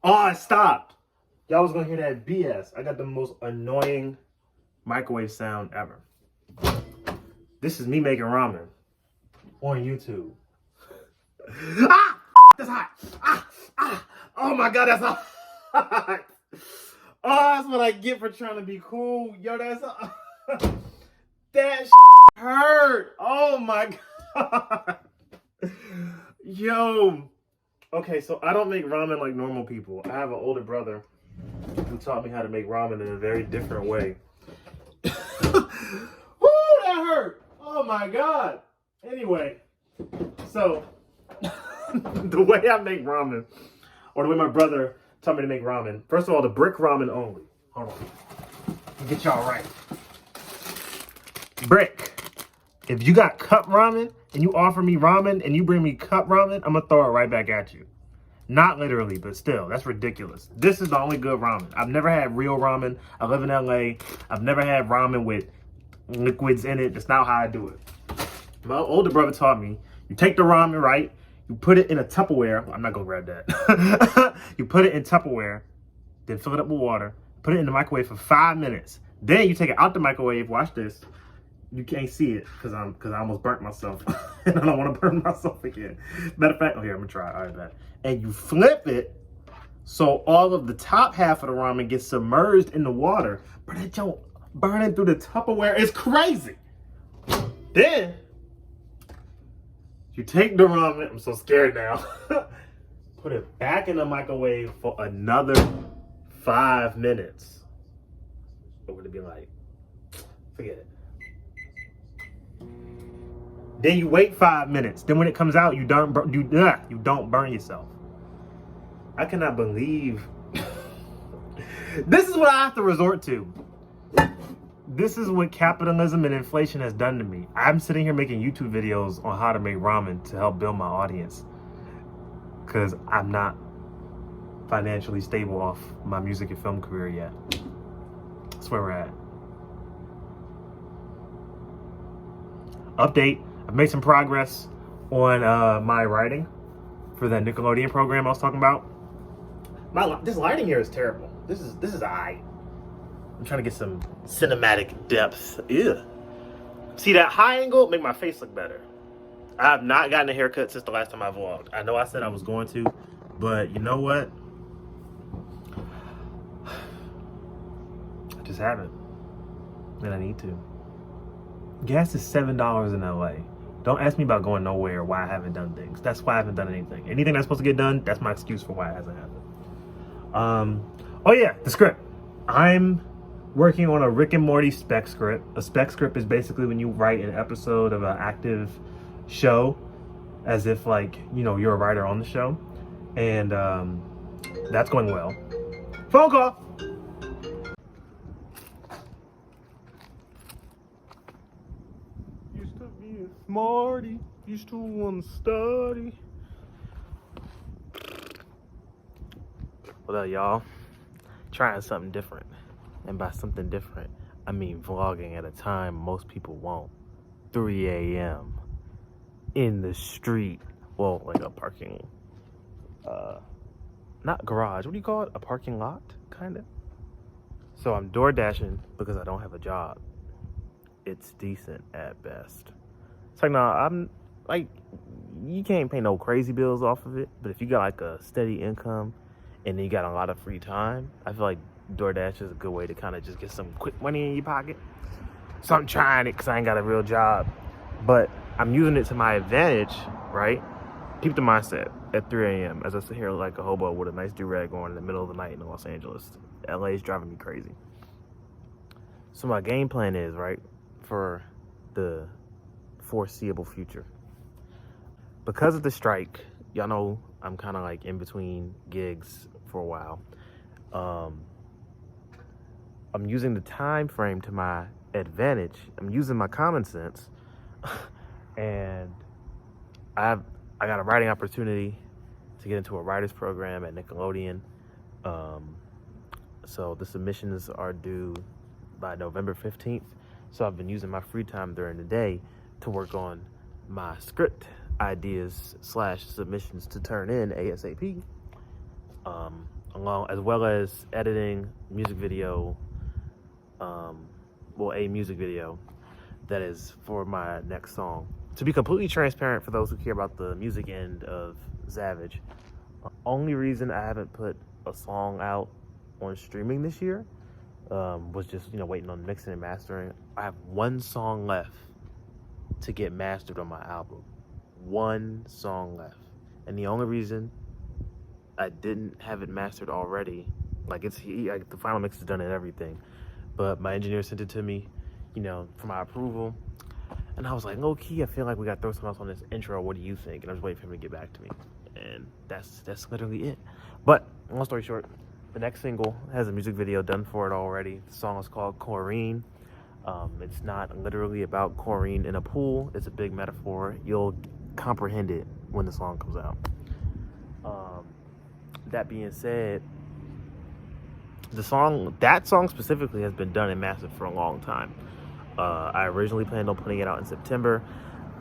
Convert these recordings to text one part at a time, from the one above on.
Oh, it stopped. Y'all was gonna hear that BS. I got the most annoying microwave sound ever. This is me making ramen on YouTube. Ah! That's hot. Oh my god, that's hot. Oh, that's what I get for trying to be cool. Yo, that's that hurt. Oh my god. Yo. Okay, so I don't make ramen like normal people. I have an older brother who taught me how to make ramen in a very different way. Woo, that hurt. Oh my god. Anyway, so the way I make ramen, or the way my brother taught me to make ramen. First of all, the brick ramen only. Hold on. Get y'all right. Brick. If you got cup ramen and you offer me ramen and you bring me cup ramen, I'm gonna throw it right back at you. Not literally, but still, that's ridiculous. This is the only good ramen. I've never had real ramen. I live in LA. I've never had ramen with liquids in it. That's not how I do it. My older brother taught me, you take the ramen, right? You put it in a Tupperware. I'm not gonna grab that. You put it in Tupperware, then fill it up with water, put it in the microwave for 5 minutes. Then you take it out the microwave, watch this. You can't see it because I almost burnt myself. And I don't want to burn myself again. Matter of fact, oh here, I'm gonna try. All right, that. And you flip it so all of the top half of the ramen gets submerged in the water, but it don't burn through the Tupperware. It's crazy. Then you take the ramen, I'm so scared now. Put it back in the microwave for another 5 minutes. What would it be like? Forget it. Then you wait 5 minutes. Then when it comes out, you don't burn yourself. I cannot believe this is what I have to resort to. This is what capitalism and inflation has done to me. I'm sitting here making YouTube videos on how to make ramen to help build my audience because I'm not financially stable off my music and film career yet. That's where we're at. Update. I've made some progress on my writing for that Nickelodeon program I was talking about. This lighting here is terrible. This is alright. I'm trying to get some cinematic depth. Ew. See that high angle? Make my face look better. I have not gotten a haircut since the last time I vlogged. I know I said I was going to, but you know what? I just haven't. And I need to. Gas is $7 in LA. Don't ask me about going nowhere or why I haven't done things. That's why I haven't done anything. Anything that's supposed to get done, that's my excuse for why it hasn't happened. Oh yeah, the script. I'm working on a Rick and Morty spec script. A spec script is basically when you write an episode of an active show as if like, you know, you're a writer on the show. And that's going well. Phone call. Used to be a smarty, used to want to study. What up, y'all? Trying something different. And by something different, I mean vlogging at a time most people won't. 3 a.m. in the street. Well, like a parking, not garage. What do you call it? A parking lot, kind of. So I'm door dashing because I don't have a job. It's decent at best. It's like, nah, I'm like, you can't pay no crazy bills off of it. But if you got like a steady income and then you got a lot of free time, I feel like DoorDash is a good way to kind of just get some quick money in your pocket. So I'm trying it because I ain't got a real job. But I'm using it to my advantage, right? Keep the mindset at 3 a.m. as I sit here like a hobo with a nice do-rag on in the middle of the night in Los Angeles. LA is driving me crazy. So my game plan is, right, for the foreseeable future. Because of the strike, y'all know I'm kind of like in between gigs for a while. I'm using the time frame to my advantage. I'm using my common sense. And I got a writing opportunity to get into a writer's program at Nickelodeon. So the submissions are due by November 15th. So I've been using my free time during the day to work on my script ideas / submissions to turn in ASAP. as well as editing music video, a music video that is for my next song. To be completely transparent for those who care about the music end of ZAVAGE, the only reason I haven't put a song out on streaming this year was just, waiting on mixing and mastering. I have one song left to get mastered on my album. One song left. And the only reason I didn't have it mastered already, the final mix is done and everything, but my engineer sent it to me, for my approval. And I was like, low key, I feel like we got to throw something else on this intro. What do you think? And I was waiting for him to get back to me. And that's literally it. But long story short, the next single has a music video done for it already. The song is called Chlorine. It's not literally about chlorine in a pool. It's a big metaphor. You'll comprehend it when the song comes out. That being said, that song specifically has been done and mastered for a long time. I originally planned on putting it out in September.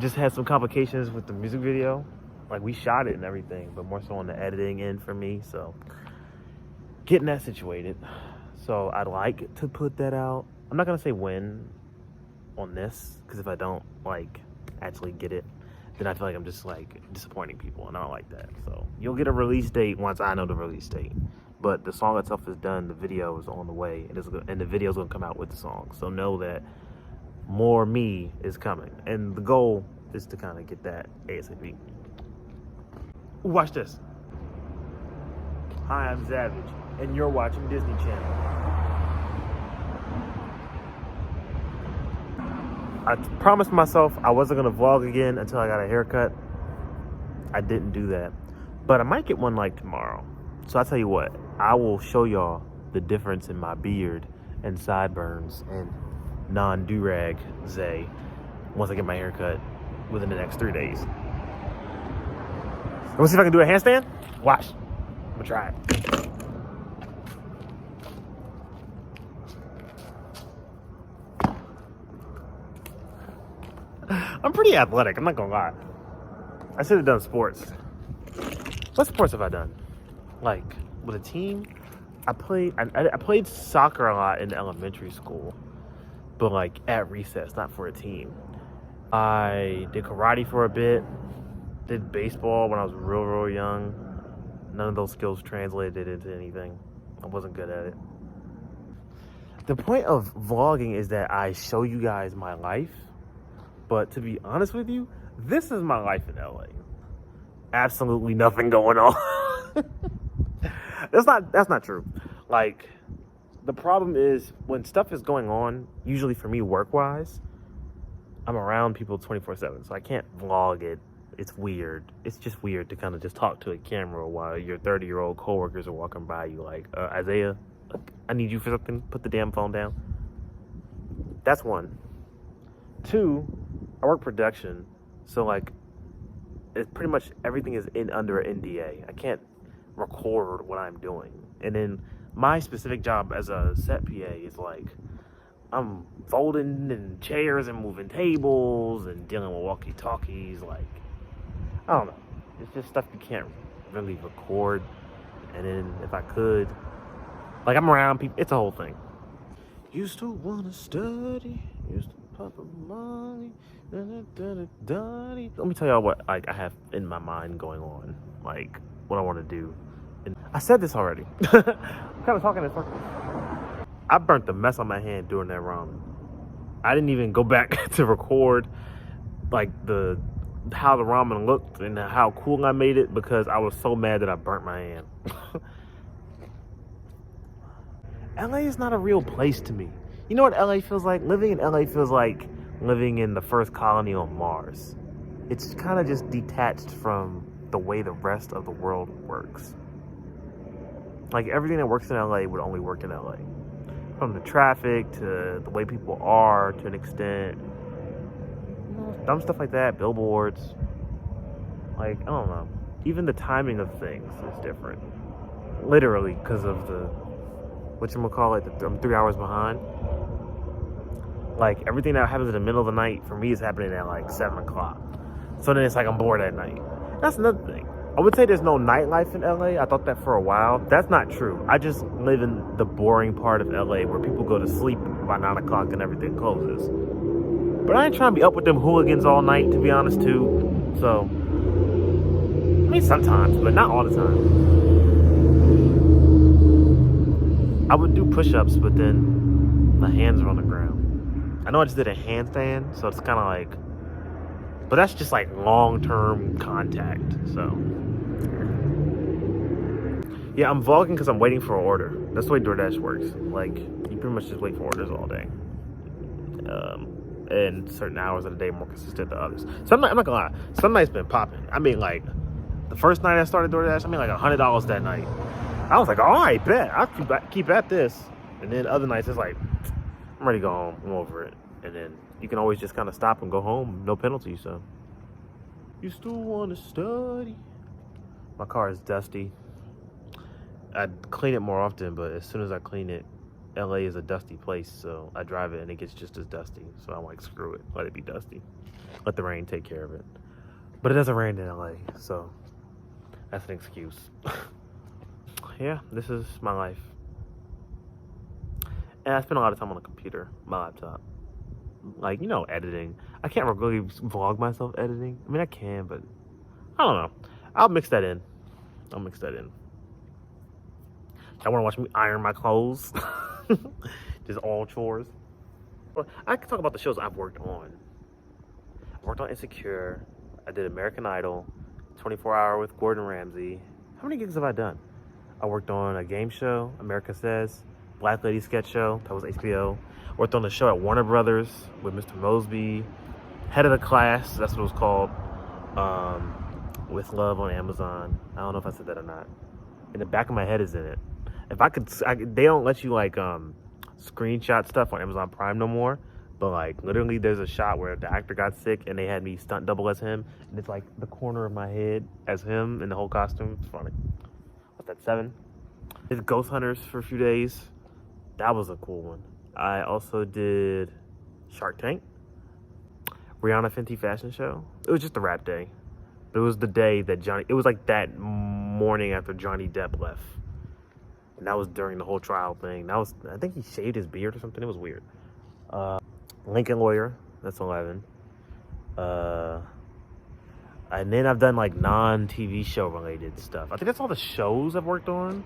Just had some complications with the music video. Like, we shot it and everything, but more so on the editing end for me. So getting that situated. So I'd like to put that out. I'm not gonna say when on this, because if I don't actually get it, then I feel like I'm just disappointing people, and I don't like that. So you'll get a release date once I know the release date. But the song itself is done. The video is on the way, and the video is gonna come out with the song. So know that more me is coming, and the goal is to kind of get that ASAP. Ooh, watch this. Hi, I'm ZAVAGE, and you're watching Disney Channel. I promised myself I wasn't gonna vlog again until I got a haircut. I didn't do that, but I might get one tomorrow. So I tell you what, I will show y'all the difference in my beard and sideburns and non-durag Zay once I get my haircut within the next 3 days. You wanna see if I can do a handstand? Watch. I'm gonna try it. I'm pretty athletic, I'm not gonna lie. I should have done sports. What sports have I done? With a team? I played soccer a lot in elementary school, but at recess, not for a team. I did karate for a bit, did baseball when I was real young. None of those skills translated into anything. I wasn't good at it. The point of vlogging is that I show you guys my life, but to be honest with you, this is my life in LA. Absolutely nothing going on. That's not true. The problem is when stuff is going on, usually for me work-wise, I'm around people 24/7, so I can't vlog it. It's weird. It's just weird to kind of just talk to a camera while your 30-year-old coworkers are walking by you Isaiah, I need you for something. Put the damn phone down. That's one. Two, I work production, so it's pretty much everything is under an NDA. I can't record what I'm doing. And then my specific job as a set PA is I'm folding in chairs and moving tables and dealing with walkie-talkies. I don't know. It's just stuff you can't really record. And then if I could, I'm around people. It's a whole thing. Used to wanna study. Used to pop up money. Let me tell y'all what I have in my mind going on. What I want to do. And I said this already. I'm kind of talking in circles. I burnt the mess on my hand doing that ramen. I didn't even go back to record how the ramen looked and how cool I made it because I was so mad that I burnt my hand. LA is not a real place to me. You know what LA feels like? Living in LA feels like living in the first colony on Mars. It's kind of just detached from the way the rest of the world works. Everything that works in LA would only work in LA. From the traffic to the way people are to an extent. Dumb stuff like that, billboards. I don't know. Even the timing of things is different. Literally, because of I'm 3 hours behind. Everything that happens in the middle of the night, for me, is happening at 7 o'clock. So then it's I'm bored at night. That's another thing. I would say there's no nightlife in LA. I thought that for a while. That's not true. I just live in the boring part of LA where people go to sleep by 9 o'clock and everything closes. But I ain't trying to be up with them hooligans all night, to be honest, too. So, I mean, sometimes, but not all the time. I would do push-ups, but then my hands are on the ground. I know I just did a handstand, so it's kind of like, but that's just like long-term contact, so. Yeah, I'm vlogging because I'm waiting for an order. That's the way DoorDash works. Like, you pretty much just wait for orders all day. And certain hours of the day more consistent than others. So I'm not gonna lie. Some nights been popping. I mean, like, the first night I started DoorDash, I made like $100 that night. I was like, all right, bet. I'll keep at this. And then other nights, it's like, I'm ready to go home. I'm over it. And then you can always just kind of stop and go home. No penalty, so. You still want to study? My car is dusty. I'd clean it more often, but as soon as I clean it, LA is a dusty place, so I drive it and it gets just as dusty. So I'm like, screw it, let it be dusty. Let the rain take care of it. But it doesn't rain in LA, so that's an excuse. Yeah, this is my life. And I spend a lot of time on the computer, my laptop. Like, you know, editing. I can't really vlog myself editing. I mean, I can, but I don't know. I'll mix that in. I want to watch me iron my clothes. Just all chores. Well, I can talk about the shows I've worked on. I worked on Insecure. I did American Idol, 24 Hour with Gordon Ramsay. How many gigs have I done? I worked on a game show, America Says, Black Lady sketch show, that was HBO. Worked on a show at Warner Brothers with Mr. Mosby. Head of the Class, that's what it was called. With Love on Amazon. I don't know if I said that or not. In the back of my head is in it. If I could, they don't let you like screenshot stuff on Amazon Prime no more. But like literally, there's a shot where the actor got sick and they had me stunt double as him, and it's like the corner of my head as him in the whole costume. It's funny. What's that? 7? Did Ghost Hunters for a few days. That was a cool one. I also did Shark Tank, Rihanna Fenty fashion show. It was just a rap day. It was the day that it was like that morning after Johnny Depp left. And that was during the whole trial thing. That was, I think he shaved his beard or something. It was weird. Lincoln Lawyer, that's 11. And then I've done like non-TV show related stuff. I think that's all the shows I've worked on.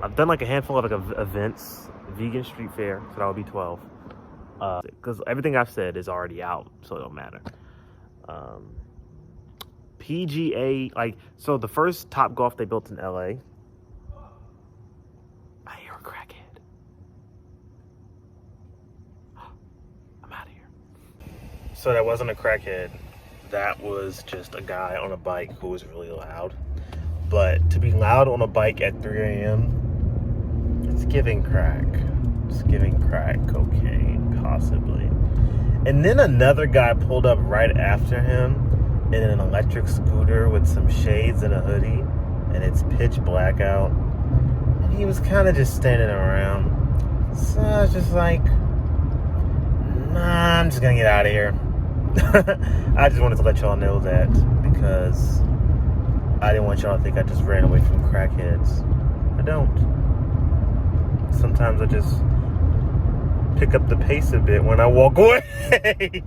I've done like a handful of like events, vegan street fair, so that would be 12. Because everything I've said is already out, so it don't matter. PGA, like, so the first Top Golf they built in LA. I hear a crackhead. I'm out of here. So that wasn't a crackhead. That was just a guy on a bike who was really loud. But to be loud on a bike at 3 a.m., it's giving crack. It's giving crack, cocaine, possibly. And then another guy pulled up right after him in an electric scooter with some shades and a hoodie, and it's pitch black out. And he was kind of just standing around. So I was just like, nah, I'm just gonna get out of here. I just wanted to let y'all know that because I didn't want y'all to think I just ran away from crackheads. I don't. Sometimes I just pick up the pace a bit when I walk away.